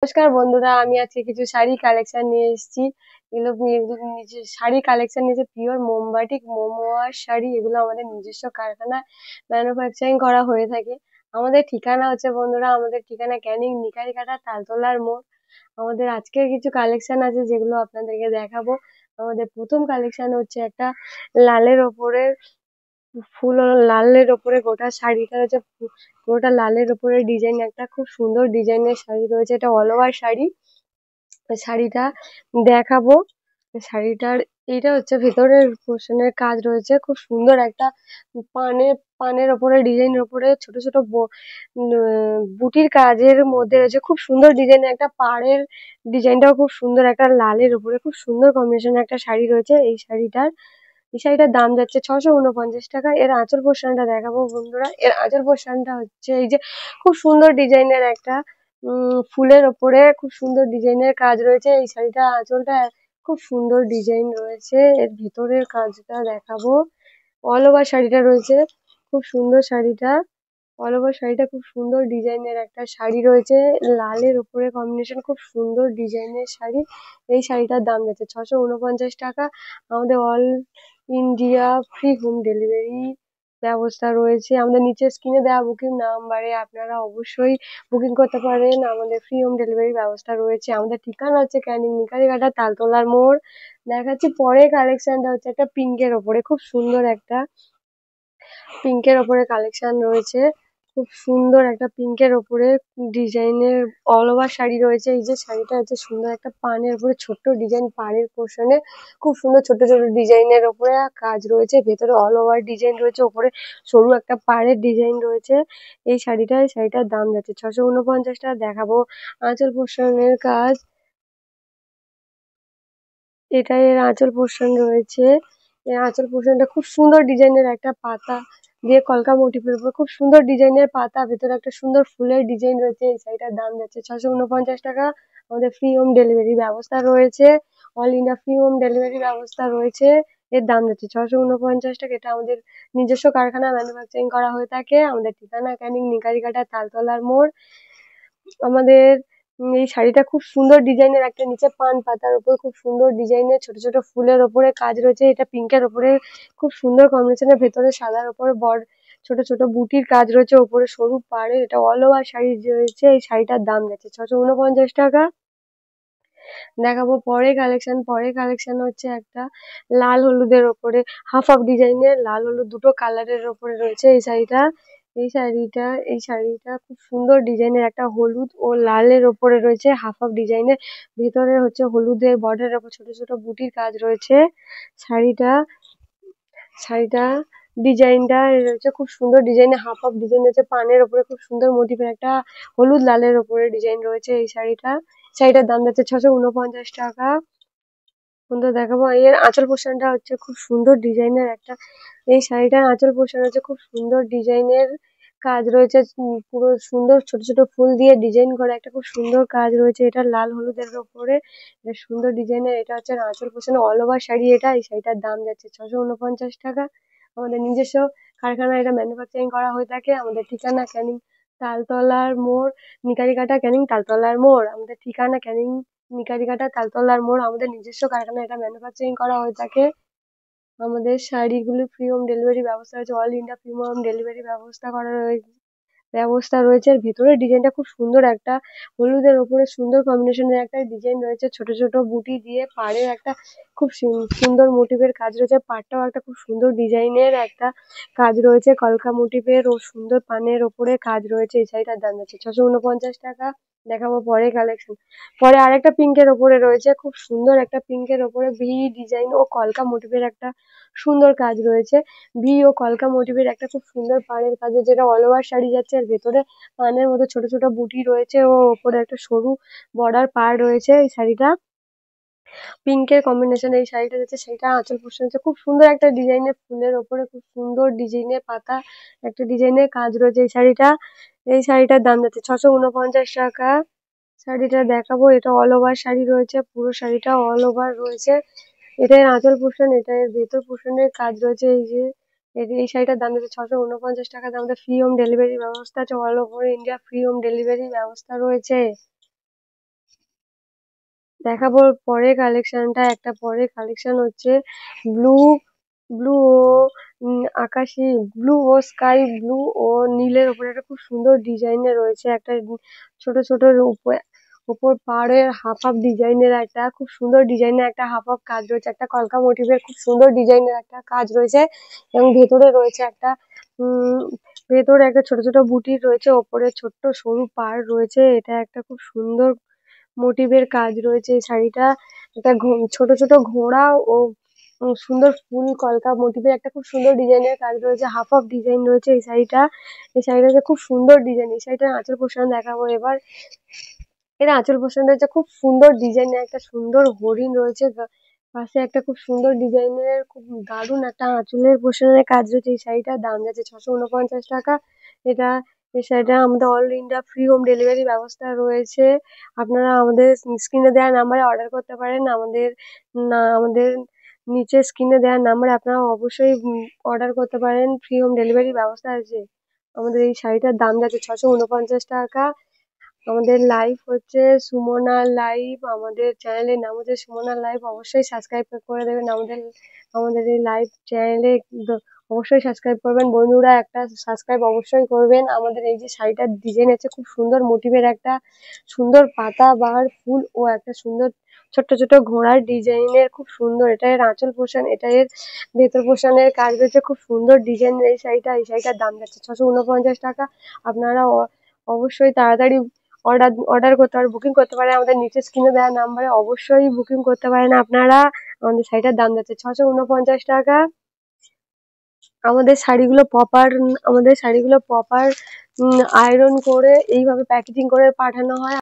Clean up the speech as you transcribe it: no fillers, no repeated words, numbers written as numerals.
নমস্কার বন্ধুরা, আমি আজকে কিছু শাড়ি কালেকশন নিয়ে এসেছি। এগুলো নিজের শাড়ি কালেকশন নিয়েছে, পিওর মোমবাটিক মোমোয়ার শাড়ি। এগুলো আমাদের নিজস্ব কারখানায় ম্যানুফ্যাকচারিং করা হয়ে থাকে। আমাদের ঠিকানা হচ্ছে বন্ধুরা, আমাদের ঠিকানা ক্যানিং নিকারিকাটা তালতলার মোড়। আমাদের আজকের কিছু কালেকশন আছে যেগুলো আপনাদেরকে দেখাবো। আমাদের প্রথম কালেকশন হচ্ছে একটা লালের ওপরে ফুল ও লালের ওপরে গোটা শাড়িটা হচ্ছে পুরোটা লালের ওপরে ডিজাইন, একটা খুব সুন্দর ডিজাইনের শাড়ি রয়েছে। এটা অল ওভার শাড়ি। শাড়িটা দেখাবো। শাড়িটার এইটা হচ্ছে ভেতরের পোর্শনের কাজ রয়েছে, খুব সুন্দর একটা পানের ওপরে ডিজাইনের ওপরে ছোট ছোট বুটির কাজের মধ্যে রয়েছে, খুব সুন্দর ডিজাইনের একটা পাড়ের ডিজাইনটাও খুব সুন্দর, একটা লালের উপরে খুব সুন্দর কম্বিনেশনের একটা শাড়ি রয়েছে। এই শাড়িটার দাম যাচ্ছে 649 টাকা। এর আঁচল পোর্শনটা দেখাবো বন্ধুরা। এর আঁচল পোর্শনটা হচ্ছে এই যে খুব সুন্দর ডিজাইনের একটা ফুলের ওপরে খুব সুন্দর ডিজাইনের কাজ রয়েছে। এই শাড়িটার আঁচলটা খুব সুন্দর ডিজাইন রয়েছে। এর ভিতরের কাজটা দেখাবো। অল ওভার শাড়িটা রয়েছে, খুব সুন্দর শাড়িটা। অল ওভার শাড়িটা খুব সুন্দর ডিজাইনের একটা শাড়ি রয়েছে, লালের উপরে কম্বিনেশন, খুব সুন্দর ডিজাইনের শাড়ি। এই শাড়িটার দাম যাচ্ছে 649 টাকা। আমাদের all India free home delivery ব্যবস্থা রয়েছে। আমাদের নিচের স্ক্রিনে দেওয়া বুকিং নাম্বারে আপনারা অবশ্যই বুকিং করতে পারেন। আমাদের ফ্রি হোম ডেলিভারি ব্যবস্থা রয়েছে। আমাদের ঠিকানা হচ্ছে ক্যানিং নিকারিঘাটা তালতলার মোড়। দেখাচ্ছি পরের কালেকশনটা হচ্ছে একটা পিঙ্কের ওপরে, খুব সুন্দর একটা পিঙ্কের ওপরে কালেকশন রয়েছে। খুব সুন্দর একটা পিঙ্কের ওপরে ডিজাইনের অল ওভার শাড়ি রয়েছে। এই যে শাড়িটা হচ্ছে সুন্দর একটা পানের উপরে ছোট্ট ডিজাইন, পাড়ের পোর্শনে খুব সুন্দর ছোট ছোট ডিজাইনের ওপরে কাজ রয়েছে। ভেতরে অল ওভার ডিজাইন রয়েছে, ওপরে সরু একটা পাড়ের ডিজাইন রয়েছে। এই শাড়িটার দাম যাচ্ছে 649 টাকা। দেখাবো আঁচল পোর্শনের কাজ। এটাই এর আঁচল পোর্শন রয়েছে। এর আঁচল পোর্শনটা খুব সুন্দর ডিজাইনের একটা পাতা দিয়ে কলকা মোটিফের উপর খুব সুন্দর ডিজাইনের পাতা, ভেতরে একটা সুন্দর ফুলের ডিজাইন রয়েছে। এই শাড়িটার দাম যাচ্ছে 649 টাকা। আমাদের ফ্রি হোম ডেলিভারি ব্যবস্থা রয়েছে। All India free home delivery ব্যবস্থা রয়েছে। এর দাম যাচ্ছে 649 টাকা। এটা আমাদের নিজস্ব কারখানা ম্যানুফ্যাকচারিং করা হয়ে থাকে। আমাদের ঠিকানা ক্যানিং নিকারিঘাটা তালতলার মোড়। আমাদের এই শাড়িটা খুব সুন্দর ডিজাইনের, একটা নিচে পান পাতার উপর খুব সুন্দর ডিজাইনের ছোট ছোট ফুলের ওপরে কাজ রয়েছে। এটা পিঙ্কের ওপরে খুব সুন্দর কম্বিনেশনের, ভেতরে সাদার ওপরে ছোট ছোট বুটির কাজ রয়েছে, ওপরে সরু পাড়ে। এটা অল ওভার শাড়ি রয়েছে। এই শাড়িটার দাম যাচ্ছে 649 টাকা। দেখাবো পরের কালেকশন হচ্ছে একটা লাল হলুদের ওপরে হাফ হাফ ডিজাইনের, লাল হলুদ দুটো কালারের ওপরে রয়েছে এই শাড়িটা। এই শাড়িটা খুব সুন্দর ডিজাইনের, একটা হলুদ ও লালের ওপরে রয়েছে হাফ হাফ ডিজাইনের। ভেতরে হচ্ছে হলুদের বর্ডারের ওপর ছোট ছোট বুটির কাজ রয়েছে। শাড়িটা শাড়িটা ডিজাইনটা রয়েছে খুব সুন্দর ডিজাইনের, হাফ হাফ ডিজাইন রয়েছে। পানের ওপরে খুব সুন্দর মোটিফের একটা হলুদ লালের ওপরে ডিজাইন রয়েছে। শাড়িটার দাম যাচ্ছে 649 টাকা। সুন্দর দেখাবো। এর আঁচল পোর্শনটা হচ্ছে খুব সুন্দর ডিজাইনের একটা। এই শাড়িটার আঁচল পোর্শন হচ্ছে খুব সুন্দর ডিজাইনের কাজ রয়েছে। পুরো সুন্দর ছোট ছোট ফুল দিয়ে ডিজাইন করা একটা খুব সুন্দর কাজ রয়েছে। এটা লাল হলুদের ওপরে, এটা সুন্দর ডিজাইনের। এটা হচ্ছে আঁচল পোর্শন, অল ওভার শাড়ি এটা। এই শাড়িটার দাম যাচ্ছে 649 টাকা। আমাদের নিজস্ব কারখানায় এটা ম্যানুফ্যাকচারিং করা হয়ে থাকে। আমাদের ঠিকানা ক্যানিং তালতলার মোড়, নিকারিঘাটা ক্যানিং তালতলার মোড়। আমাদের ঠিকানা ক্যানিং নিকারিঘাটা তালতলার মোড়। আমাদের নিজস্ব কারখানায় এটা ম্যানুফ্যাকচারিং করা হয়ে থাকে। আমাদের শাড়িগুলি ফ্রি হোম ডেলিভারি ব্যবস্থা রয়েছে। All India free home delivery ব্যবস্থা রয়েছে। এর ভেতরের ডিজাইনটা খুব সুন্দর, একটা হলুদের ওপরে সুন্দর কম্বিনেশনের একটা ডিজাইন রয়েছে, ছোট ছোট বুটি দিয়ে পাড়ের একটা খুব সুন্দর মোটিভের কাজ রয়েছে। পাড়টাও একটা খুব সুন্দর ডিজাইনের একটা কাজ রয়েছে, কলকা মোটিভের ও সুন্দর পানের ওপরে কাজ রয়েছে। এই শাড়িটার দাম যাচ্ছে 649 টাকা। দেখাবো পরের কালেকশন। পরে আরেকটা পিঙ্কের ওপরে রয়েছে, খুব সুন্দর একটা পিঙ্কের ওপরে ভি ডিজাইন ও কলকা মোটিভের একটা সুন্দর কাজ রয়েছে। ভি ও কলকা মোটিভের একটা খুব সুন্দর পাড়ের কাজ, যেটা অল ওভার শাড়ি যাচ্ছে। এর ভেতরে পানের মতো ছোট ছোট বুটি রয়েছে ও ওপরে একটা সরু বর্ডার পাড় রয়েছে। এই শাড়িটা পিঙ্কের কম্বিনেশন। এই শাড়িটা যাচ্ছে, সেইটা আঁচল পোর্শন হচ্ছে খুব সুন্দর একটা ডিজাইনের, ফুলের ওপরে খুব সুন্দর ডিজাইনের পাতা একটা ডিজাইনের কাজ রয়েছে। এই শাড়িটার দাম যাচ্ছে 649 টাকা। শাড়িটা দেখাবো। এটা অল ওভার শাড়ি রয়েছে, পুরো শাড়িটা অল ওভার রয়েছে। এটার আঁচল পোর্শন, এটা এর ভেতর পোর্শনের কাজ রয়েছে। এই শাড়িটার দাম যাচ্ছে 649 টাকা। আমাদের ফ্রি হোম ডেলিভারি ব্যবস্থা আছে। All over India free home delivery ব্যবস্থা রয়েছে। দেখাবো পরে কালেকশনটা। একটা পরে কালেকশন হচ্ছে ব্লু ব্লু ও আকাশি, ব্লু ও স্কাই ব্লু ও নীলের উপরে একটা খুব সুন্দর ডিজাইনের রয়েছে একটা ছোট ছোট উপর পাড়ের হাফ হাফ ডিজাইনের একটা খুব সুন্দর ডিজাইনের একটা হাফ হাফ কাজ রয়েছে, একটা কলকা মোটিভের খুব সুন্দর ডিজাইনের একটা কাজ রয়েছে এবং ভেতরে রয়েছে একটা উম ভেতরে একটা ছোট ছোট বুটি রয়েছে, ওপরে ছোট্ট সরু পাড় রয়েছে। এটা একটা খুব সুন্দর মোটিভের কাজ রয়েছে এই শাড়িটা। একটা ছোট ছোট ঘোড়া ও সুন্দর ফুল কলকা মোটিভের একটা খুব সুন্দর ডিজাইনের কাজ রয়েছে, হাফ হাফ ডিজাইন রয়েছে এই শাড়িটা। এই শাড়িটা খুব সুন্দর ডিজাইন। এই শাড়িটার আঁচল পোর্শন দেখাবো এবার। এর আঁচল পোর্শন রয়েছে খুব সুন্দর ডিজাইনের একটা সুন্দর হরিণ রয়েছে, পাশে একটা খুব সুন্দর ডিজাইনের খুব দারুণ একটা আঁচলের পোর্শনের কাজ রয়েছে। এই শাড়িটার দাম যাচ্ছে 649 টাকা। এটা এই শাড়িটা আমাদের all India free home delivery ব্যবস্থা রয়েছে। আপনারা আমাদের স্ক্রিনে দেওয়া নাম্বারে অর্ডার করতে পারেন। আমাদের নিচে স্ক্রিনে দেওয়া নাম্বারে আপনারা অবশ্যই অর্ডার করতে পারেন, ফ্রি হোম ডেলিভারি ব্যবস্থা আছে। আমাদের এই শাড়িটার দাম যাচ্ছে 649 টাকা। আমাদের লাইভ হচ্ছে সুমনা লাইভ, আমাদের চ্যানেলের নাম হচ্ছে সুমনা লাইভ। অবশ্যই সাবস্ক্রাইব করে দেবেন আমাদের আমাদের এই লাইভ চ্যানেলে। অবশ্যই সাবস্ক্রাইব করবেন বন্ধুরা, একটা সাবস্ক্রাইব অবশ্যই করবেন। আমাদের এই যে শাড়িটার ডিজাইন আছে খুব সুন্দর মোটিভের একটা সুন্দর পাতা বাহার ফুল ও একটা সুন্দর ছোট্ট ছোট্ট ঘোড়ার ডিজাইনের খুব সুন্দর। এটা এর আঁচল পোর্শন, এটা এর ভেতর পোর্শনের কাজ রয়েছে খুব সুন্দর ডিজাইনের এই শাড়িটা। এই শাড়িটার দাম যাচ্ছে 649 টাকা। আপনারা অবশ্যই তাড়াতাড়ি অর্ডার করতে পারেন, বুকিং করতে পারেন আমাদের নিচে স্ক্রিনে দেওয়া নাম্বারে। অবশ্যই বুকিং করতে পারেন আপনারা। আমাদের শাড়িটার দাম যাচ্ছে 649 টাকা। আমাদের শাড়িগুলো প্রপার আয়রন করে এইভাবে প্যাকেজিং করে পাঠানো হয়।